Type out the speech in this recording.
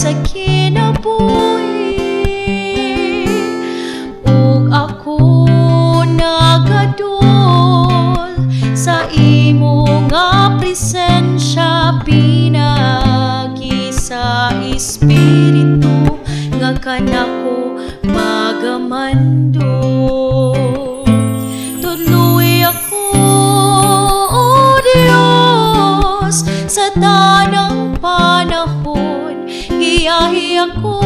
sa kinabuhi, ug ako nagadol sa imo nga presensya, pinagi sa Espiritu nga kanako magamando. Tudloy ako, O Dios, sa tanang panahon, giyahi ako